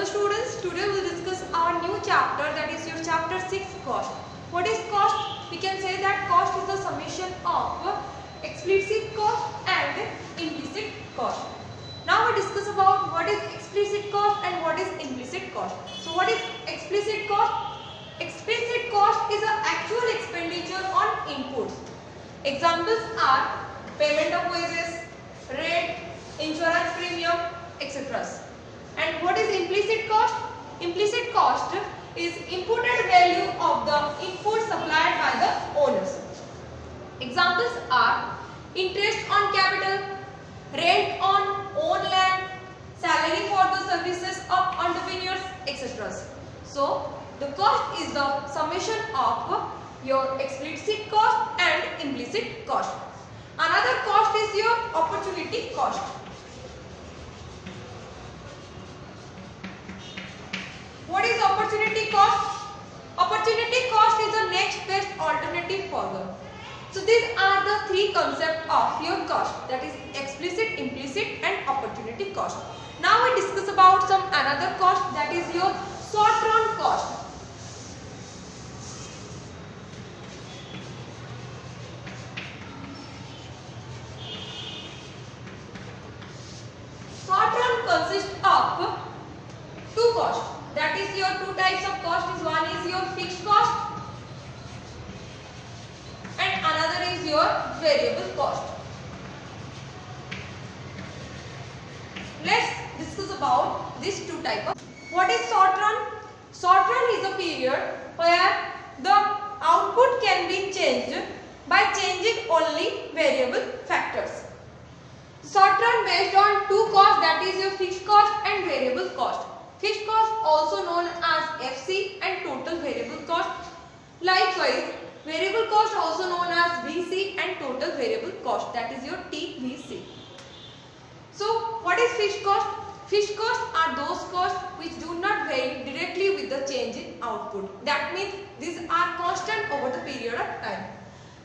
students, today we will discuss our new chapter, that is your chapter 6, cost. What is cost? We can say that cost is the summation of explicit cost and implicit cost. Now we discuss about what is explicit cost and what is implicit cost. So what is explicit cost? Explicit cost is the actual expenditure on inputs. Examples are payment of wages, rent, insurance premium, etc. And what is implicit cost? Implicit cost is imputed value of the input supplied by the owners. Examples are interest on capital, rent on own land, salary for the services of entrepreneurs, etc. So the cost is the summation of your explicit cost and implicit cost. Another cost is your opportunity cost. What is opportunity cost? Opportunity cost is the next best alternative forward. So these are the three concepts of your cost, that is explicit, implicit and opportunity cost. Now we discuss about some another cost, that is your short run cost. Short run consists of two costs. That is your two types of cost. One is your fixed cost and another is your variable cost. Let's discuss about these two types of. What is short run? Short run is a period where the output can be changed by changing only variable factors. Short run based on two costs, that is your fixed cost and variable cost. Fixed cost also known as FC and total variable cost. Likewise, variable cost also known as VC and total variable cost, that is your TVC. So what is fixed cost? Fixed costs are those costs which do not vary directly with the change in output. That means these are constant over the period of time.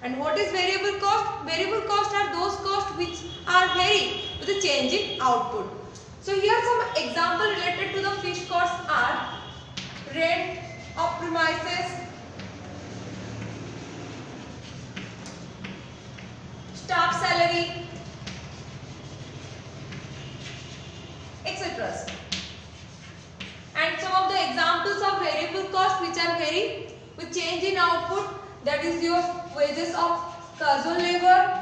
And what is variable cost? Variable costs are those costs which are vary with the change in output. So here some example related to the fixed costs are rent of premises, staff salary, etc. And some of the examples of variable costs which are vary with change in output, that is your wages of casual labor,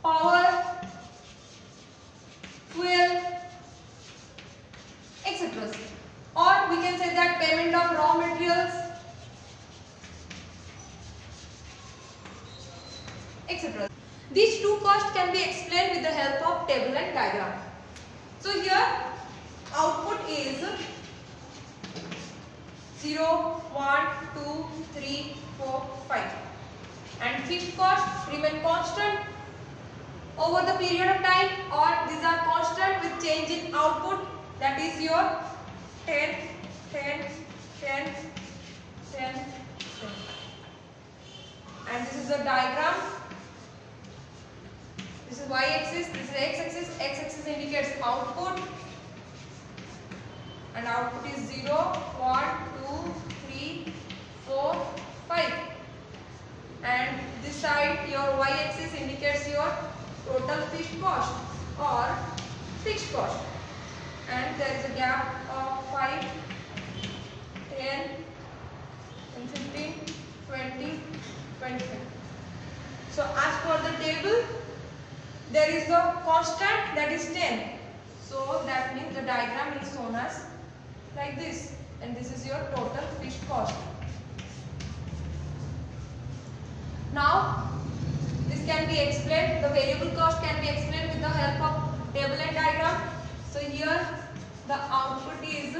power, fuel, etc. Or we can say that payment of raw materials, etc. These two costs can be explained with the help of table and diagram. So here output is 0, 1, 2, 3, 4, 5 and fixed costs remain constant over the period of time, or these are constant with change in output, that is your 10, 10, 10, 10, 10. And this is the diagram. This is y-axis, this is x-axis. X-axis indicates output and output is 0, 1, 2, 3, 4, 5. And this side your y-axis indicates your total fixed cost or fixed cost, and there is a gap of 5, 10, 15, 20, 25. So as for the table, there is the constant, that is 10. So that means the diagram is shown as like this, and this is your total fixed cost. Now this can be explained, the variable cost can be explained with the help of table and diagram. So here the output is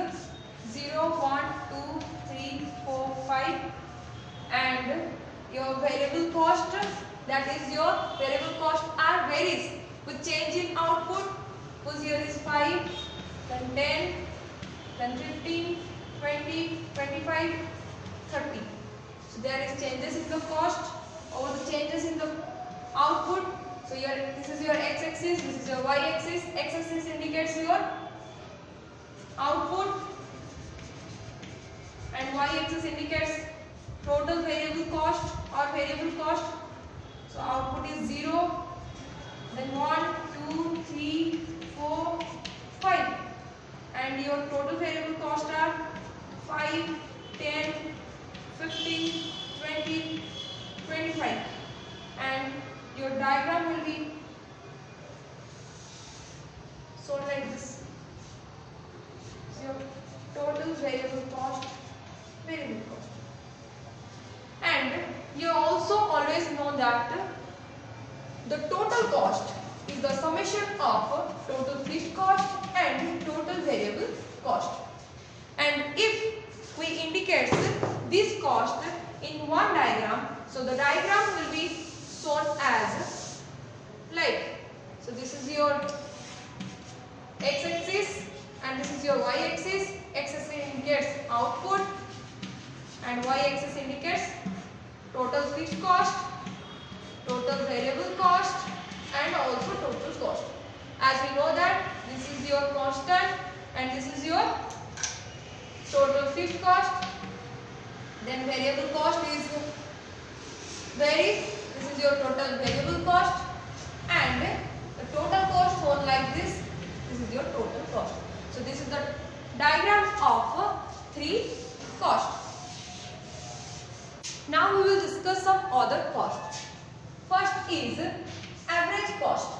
0, 1, 2, 3, 4, 5 and your variable cost, that is your variable cost are varies with change in output. Because here is 5, then 10, then 15, 20, 25, 30. So there is changes in the cost over the changes in the output. is your y-axis, x-axis indicates your output, and y-axis indicates total variable cost or variable cost. So output is 0, then 1, 2, 3, 4, 5, and your total variable cost are 5, 10, 15, 20, 25, and your diagram will be shown like this. So your total variable cost, and you also always know that the total cost is the summation of total fixed cost and total variable cost. And if we indicate this cost in one diagram, so the diagram will be shown as like, so this is your x-axis and this is your y-axis. X-axis indicates output and y-axis indicates total fixed cost, total variable cost, and also total cost. As we know that this is your constant and this is your total fixed cost, then variable cost is varies. This is your total variable cost, and the total cost shown like this. This is your total cost. So this is the diagram of three costs. Now we will discuss some other costs. First is average cost.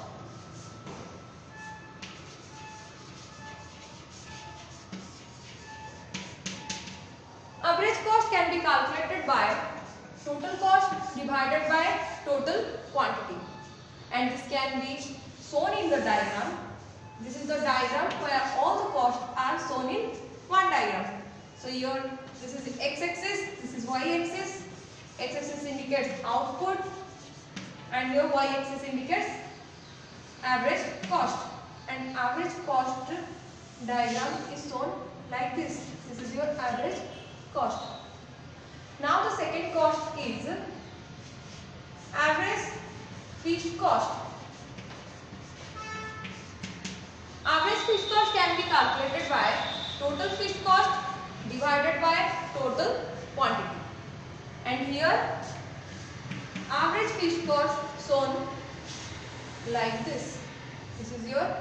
Average cost can be calculated by total cost divided by total quantity, and this can be shown in the diagram. This is the diagram where all the costs are shown in one diagram. So this is x-axis, this is y-axis. X-axis indicates output and your y-axis indicates average cost, and average cost diagram is shown like this. This is your average cost. Now the second cost is average fixed cost. Average fixed cost can be calculated by total fixed cost divided by total quantity. And here average fixed cost shown like this. This is your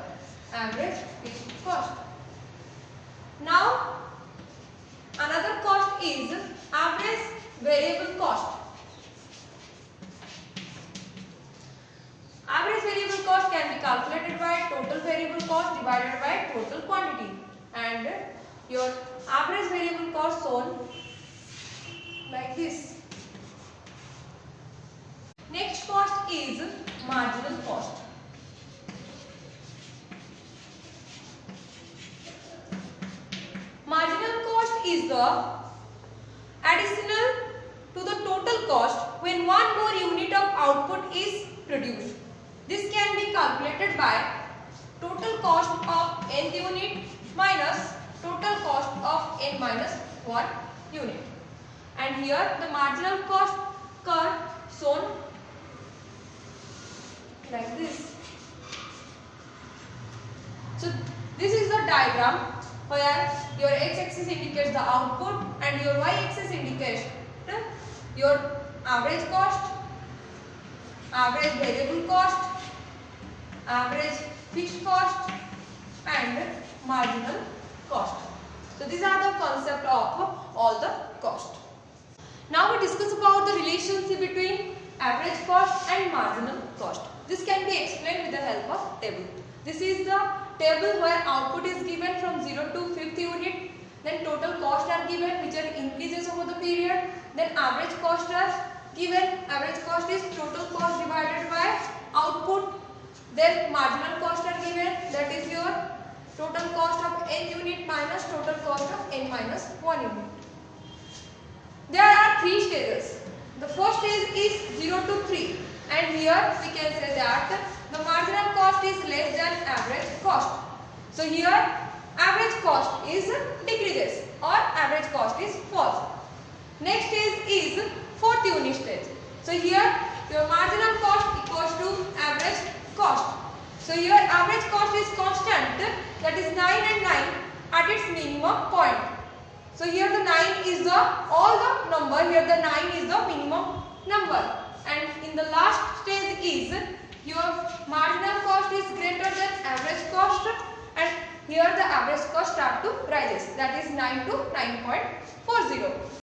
average fixed cost. Now another cost is average variable cost. Average variable cost can be calculated by total variable cost divided by total quantity, and your average variable cost shown like this. Next cost is marginal cost. Marginal cost is the additional to the total cost when one more unit of output is produced. This can be calculated by total cost of nth unit minus total cost of n minus 1 unit. And here the marginal cost curve shown like this. So this is the diagram where your x-axis indicates the output and your y-axis indicates your average cost, average variable cost, average fixed cost, and marginal cost. So these are the concept of all the cost. Now we discuss about the relationship between average cost and marginal cost. This can be explained with the help of table. This is the table where output is given from 0 to 5th unit, then total cost are given which are increases over the period, then average cost are given. Average cost is total cost divided by output, then marginal cost are given, that is your total cost of n unit minus total cost of n minus 1 unit. There are three stages. The first stage is 0 to 3, and here we can say that the marginal cost is less than average cost. So here average cost is decreases or average cost is false. Next stage is 4th unit stage. So here your marginal cost equals to average cost. So here average cost is constant, that is 9 and 9 at its minimum point. So here the 9 is the all the number, here the 9 is the minimum number, and in the last stage is your marginal cost is greater than average cost, and here the average cost start to rises, that is 9 to 9.40.